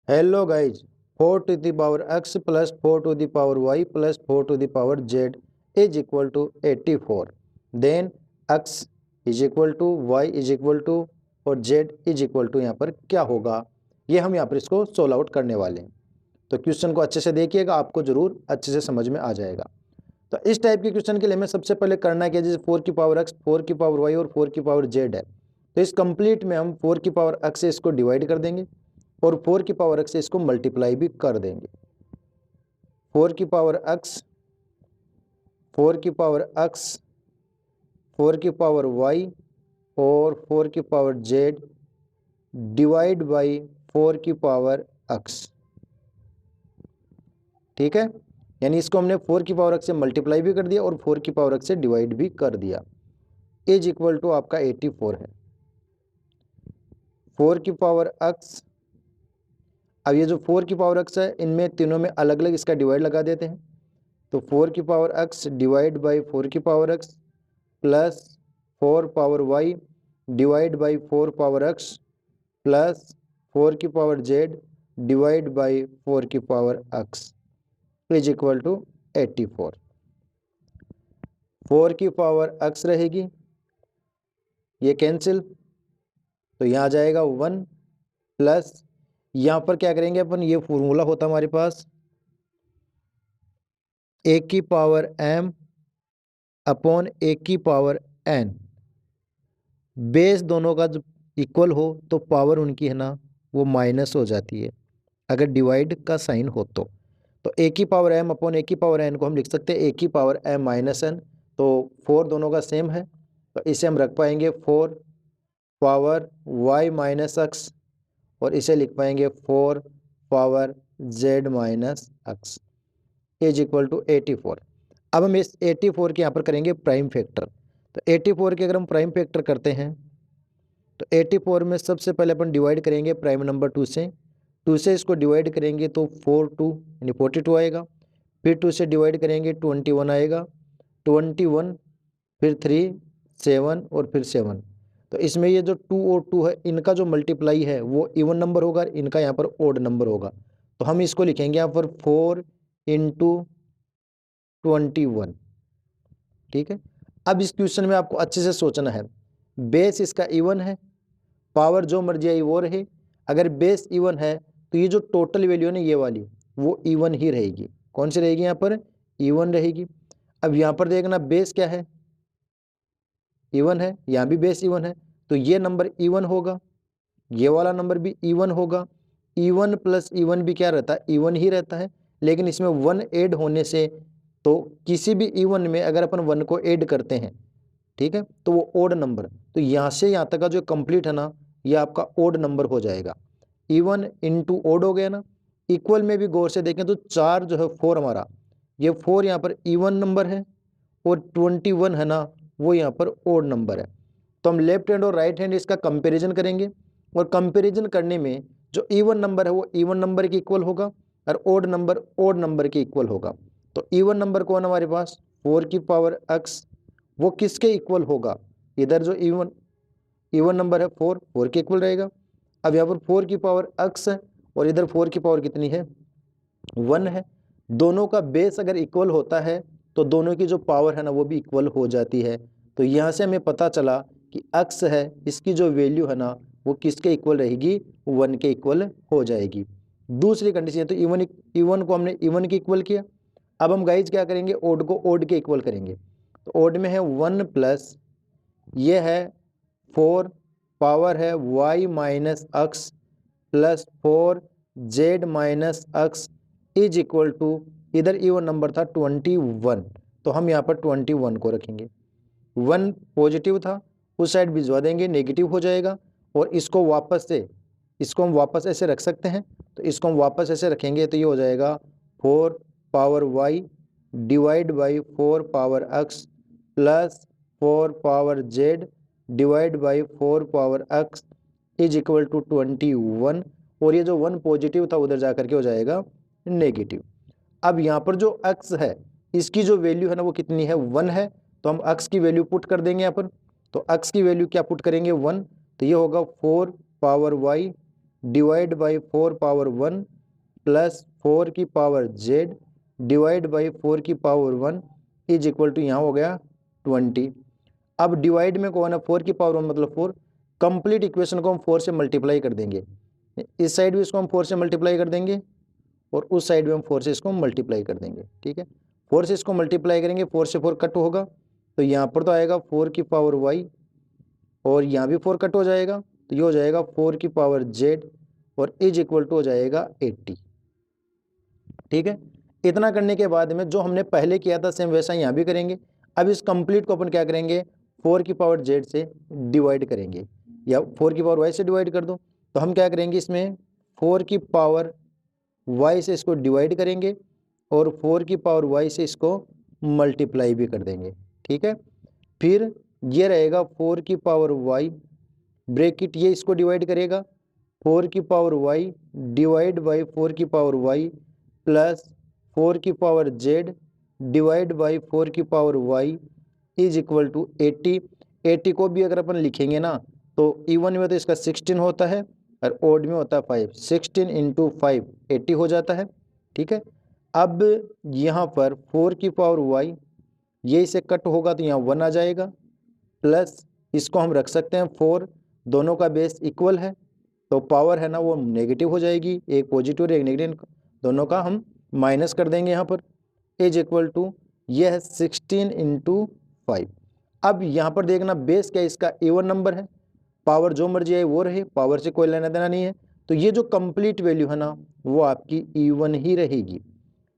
Hello guys, 4 to the power x plus 4 to the power y plus 4 to the power z is equal to 84। Then x is equal to y is equal to और z is equal to यहाँ पर क्या होगा, ये हम यहाँ पर इसको सोल्व आउट करने वाले हैं। तो क्वेश्चन को अच्छे से देखिएगा, आपको जरूर अच्छे से समझ में आ जाएगा। तो इस टाइप के क्वेश्चन के लिए हमें सबसे पहले करना है कि जैसे 4 की पावर x 4 की पावर y और 4 की पावर z है, तो इस कंप्लीट में हम 4 की पावर x से इसको डिवाइड कर देंगे और 4 की पावर x से इसको मल्टीप्लाई भी कर देंगे। 4 की पावर x 4 की पावर x 4 की पावर y और 4 की पावर z डिवाइड बाई 4 की पावर x। ठीक है, यानी इसको हमने 4 की पावर x से मल्टीप्लाई भी कर दिया और 4 की पावर x से डिवाइड भी कर दिया। इज इक्वल टू आपका 84 है। 4 की पावर x, अब ये जो 4 की पावर x है इनमें तीनों में अलग अलग इसका डिवाइड लगा देते हैं। तो 4 की पावर x डिवाइड बाई 4 की power x plus 4 power y divide by 4 power x plus 4 की पावर z डिवाइड बाई 4 की power x is equal to 84। 4 की पावर x रहेगी, ये कैंसिल, तो यहाँ आ जाएगा 1 प्लस यहाँ पर क्या करेंगे अपन, ये फॉर्मूला होता हमारे पास a⁴m अपॉन a⁴n। बेस दोनों का जब इक्वल हो तो पावर उनकी है ना वो माइनस हो जाती है, अगर डिवाइड का साइन हो तो a⁴m अपॉन a⁴n को हम लिख सकते हैं a⁴m माइनस n। तो 4 दोनों का सेम है, तो इसे हम रख पाएंगे 4 पावर y माइनस x और इसे लिख पाएंगे 4 power z minus x is equal to 84। अब हम इस 84 के यहाँ पर करेंगे प्राइम फैक्टर। तो 84 के अगर हम प्राइम फैक्टर करते हैं तो 84 में सबसे पहले अपन डिवाइड करेंगे प्राइम नंबर 2 से इसको डिवाइड करेंगे तो 4 यानी 42 आएगा। फिर 2 से डिवाइड करेंगे 21 आएगा, 21 फिर 3 7 और फिर 7। तो इसमें ये जो 2 और 2 है इनका जो मल्टीप्लाई है वो इवन नंबर होगा, इनका यहाँ पर ओड नंबर होगा। तो हम इसको लिखेंगे यहाँ पर 4 इंटू 21। ठीक है, अब इस क्वेश्चन में आपको अच्छे से सोचना है, बेस इसका इवन है, पावर जो मर्जी आई वो रहे। अगर बेस इवन है तो ये जो टोटल वैल्यू है ना ये वाली वो इवन ही रहेगी। कौन सी रहेगी, यहाँ पर इवन रहेगी। अब यहाँ पर देखना बेस क्या है, इवन है, यहाँ भी बेस इवन है, तो ये नंबर इवन होगा, ये वाला नंबर भी इवन होगा। इवन प्लस इवन भी क्या रहता है, इवन ही रहता है। लेकिन इसमें 1 ऐड होने से, तो किसी भी इवन में अगर अपन 1 को ऐड करते हैं, ठीक है, तो वो ओड नंबर, तो यहाँ से यहाँ तक का जो कंप्लीट है ना ये आपका ओड नंबर हो जाएगा। इवन इंटू ओड हो गया ना। इक्वल में भी गौर से देखें तो 4 जो है 4 हमारा, ये 4 यहाँ पर इवन नंबर है और 21 है ना वो यहाँ पर ओड नंबर है। तो हम लेफ्ट हैंड और राइट हैंड इसका कंपैरिजन करेंगे और कंपैरिजन करने में जो इवन नंबर है वो इवन नंबर के इक्वल होगा और ओड नंबर के इक्वल होगा। तो इवन नंबर कौन हमारे पास 4 की पावर x, वो किसके इक्वल होगा, इधर जो इवन नंबर है 4 के इक्वल रहेगा। अब यहाँ पर 4 की पावर x है और इधर 4 की पावर कितनी है 1 है। दोनों का बेस अगर इक्वल होता है तो दोनों की जो पावर है ना वो भी इक्वल हो जाती है। तो यहाँ से हमें पता चला कि x है इसकी जो वैल्यू है ना वो किसके इक्वल रहेगी, 1 के इक्वल हो जाएगी। दूसरी कंडीशन, तो इवन को हमने इवन के इक्वल किया। अब हम गाइज क्या करेंगे, ओड को ओड के इक्वल करेंगे। तो ओड में है 1 प्लस ये है 4 पावर है y minus x plus 4 z minus x is equal to, इधर इवन नंबर था 21, तो हम यहाँ पर 21 को रखेंगे। 1 पॉजिटिव था, उस साइड भिजवा देंगे, नेगेटिव हो जाएगा। और इसको हम वापस ऐसे रख सकते हैं, तो इसको हम वापस ऐसे रखेंगे तो ये हो जाएगा 4 power y divide by 4 power x plus 4 power z divide by 4 power x is equal to 21। और ये जो 1 पॉजिटिव था उधर जा करके हो जाएगा नेगेटिव। अब यहाँ पर जो x है इसकी जो वैल्यू है ना वो कितनी है 1 है, तो हम x की वैल्यू पुट कर देंगे यहाँ पर। तो x की वैल्यू क्या पुट करेंगे 1, तो ये होगा 4 power y divide by 4 power 1 plus 4 की पावर z डिवाइड बाई 4 की पावर 1 इज इक्वल टू, यहाँ हो गया 20। अब डिवाइड में कौन है, 4 की पावर 1 मतलब 4। कंप्लीट इक्वेशन को हम 4 से मल्टीप्लाई कर देंगे, इस साइड भी इसको हम 4 से मल्टीप्लाई कर देंगे और उस साइड में हम 4 से इसको मल्टीप्लाई कर देंगे। ठीक है, 4 से इसको मल्टीप्लाई करेंगे, 4 से 4 कट होगा तो यहाँ पर तो आएगा 4 की पावर y और यहाँ भी 4 कट हो जाएगा तो ये हो जाएगा 4 की पावर z और इज इक्वल टू हो जाएगा 80। ठीक है, इतना करने के बाद में जो हमने पहले किया था सेम वैसा यहाँ भी करेंगे। अब इस कंप्लीट को अपन क्या करेंगे, 4 की पावर z से डिवाइड करेंगे या 4 की पावर y से डिवाइड कर दो। तो हम क्या करेंगे, इसमें 4 की पावर y से इसको डिवाइड करेंगे और 4 की पावर y से इसको मल्टीप्लाई भी कर देंगे। ठीक है, फिर ये रहेगा 4 की पावर y ब्रैकेट, ये इसको डिवाइड करेगा 4 की पावर y डिवाइड बाई 4 की पावर y प्लस 4 की पावर z डिवाइड बाई 4 की power y is equal to 80। 80 को भी अगर अपन लिखेंगे ना तो इवन में तो इसका 16 होता है और ओड में होता है 5। 16 इंटू 5 80 हो जाता है। ठीक है, अब यहाँ पर 4 की पावर y ये इसे कट होगा तो यहाँ 1 आ जाएगा प्लस इसको हम रख सकते हैं 4, दोनों का बेस इक्वल है तो पावर है ना वो नेगेटिव हो जाएगी, एक पॉजिटिव और एक नेगेटिव, दोनों का हम माइनस कर देंगे यहाँ पर इज इक्वल टू ये है 16 इंटू 5। अब यहाँ पर देखना बेस क्या है, इसका इवन नंबर है, पावर जो मर्जी है वो रहे, पावर से कोई लेना देना नहीं है। तो ये जो कंप्लीट वैल्यू है ना वो आपकी इवन ही रहेगी।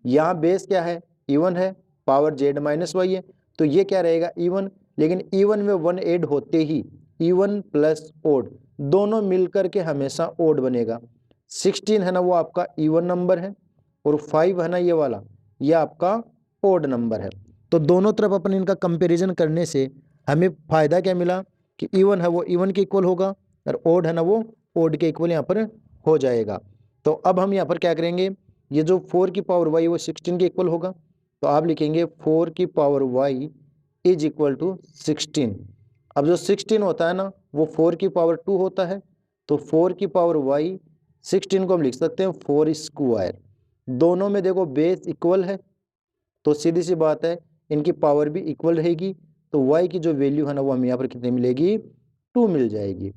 यहाँ बेस क्या है, इवन है, पावर z माइनस वाई है तो ये क्या रहेगा इवन। लेकिन इवन में 1 ऐड होते ही इवन प्लस ओड दोनों मिलकर के हमेशा ओड बनेगा। 16 है ना वो आपका इवन नंबर है और 5 है ना ये वाला ये आपका ओड नंबर है। तो दोनों तरफ अपन इनका कंपैरिजन करने से हमें फ़ायदा क्या मिला कि इवन है वो इवन के इक्वल होगा और ओड है ना वो ओड के इक्वल यहाँ पर हो जाएगा। तो अब हम यहाँ पर क्या करेंगे, ये जो 4 की पावर y वो 16 के इक्वल होगा तो आप लिखेंगे 4 की power y is equal to 16। अब जो 16 होता है ना वो 4 की पावर 2 होता है तो 4 की पावर y 16 को हम लिख सकते हैं 4 स्क्वायर। दोनों में देखो बेस इक्वल है तो सीधी सी बात है इनकी पावर भी इक्वल रहेगी तो y की जो वैल्यू है ना वो हमें यहाँ पर कितनी मिलेगी, 2 मिल जाएगी।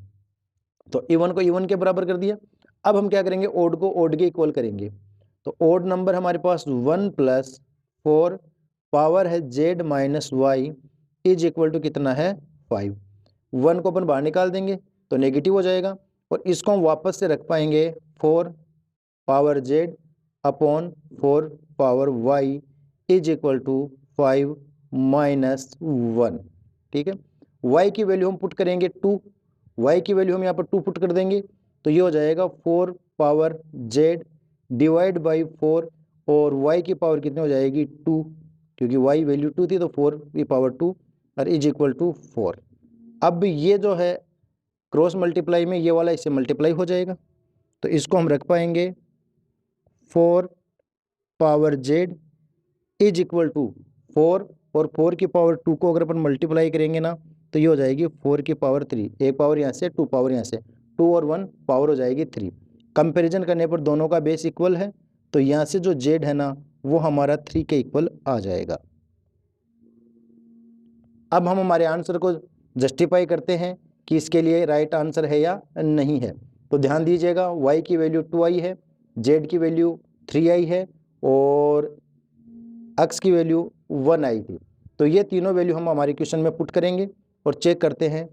तो इवन को इवन के बराबर कर दिया। अब हम क्या करेंगे, ओड को ओड के इक्वल करेंगे तो ओड नंबर हमारे पास 1 प्लस 4 पावर है z minus y is equal to कितना है 5। 1 को अपन बाहर निकाल देंगे तो नेगेटिव हो जाएगा और इसको हम वापस से रख पाएंगे 4 power z upon 4 power y is equal to 5 minus 1। ठीक है, y की वैल्यू हम पुट करेंगे 2, y की वैल्यू हम यहाँ पर 2 पुट कर देंगे तो ये हो जाएगा 4 पावर z डिवाइड बाई 4 और y की पावर कितनी हो जाएगी 2, क्योंकि y वैल्यू 2 थी तो 4 की पावर 2 और इज इक्वल टू 4। अब ये जो है क्रॉस मल्टीप्लाई में ये वाला इससे मल्टीप्लाई हो जाएगा तो इसको हम रख पाएंगे 4 power z is equal to 4 और 4 की पावर 2 को अगर अपन मल्टीप्लाई करेंगे ना तो ये हो जाएगी 4 की पावर 3, एक पावर यहाँ से 2 पावर यहाँ से, 2 और 1 पावर हो जाएगी 3। कंपैरिजन करने पर दोनों का बेस इक्वल है तो यहाँ से जो z है ना वो हमारा 3 के इक्वल आ जाएगा। अब हम हमारे आंसर को जस्टिफाई करते हैं कि इसके लिए राइट आंसर है या नहीं है। तो ध्यान दीजिएगा y की वैल्यू 2i है, z की वैल्यू 3i है और x की वैल्यू 1i थी। तो ये तीनों वैल्यू हम हमारे क्वेश्चन में पुट करेंगे और चेक करते हैं।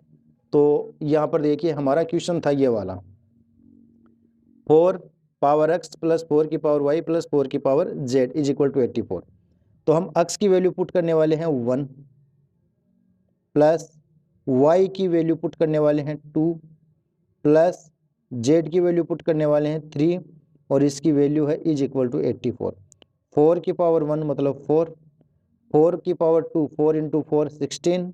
तो यहाँ पर देखिए हमारा क्वेश्चन था ये वाला 4 पावर x प्लस 4 की पावर y प्लस 4 की power z is equal to 84। तो हम x की वैल्यू पुट करने वाले हैं 1 प्लस y की वैल्यू पुट करने वाले हैं 2 प्लस z की वैल्यू पुट करने वाले हैं 3 और इसकी वैल्यू है इज इक्वल टू 84। 4 की पावर 1 मतलब 4, 4 की पावर 2 4 इंटू 4 16,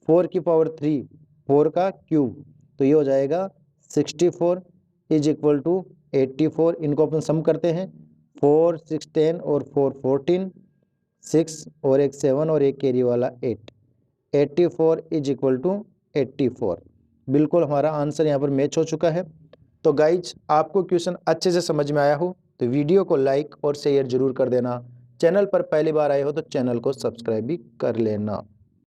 4 की पावर 3 4 का क्यूब तो ये हो जाएगा 64 इज इक्वल टू 84। इनको अपन सम करते हैं 4 16 और 4 14, 6 और एक 7 और एक कैरी वाला 8, 84 इज इक्वल टू 84। बिल्कुल हमारा आंसर यहाँ पर मैच हो चुका है। तो गाइज आपको क्वेश्चन अच्छे से समझ में आया हो तो वीडियो को लाइक और शेयर जरूर कर देना। चैनल पर पहली बार आए हो तो चैनल को सब्सक्राइब भी कर लेना।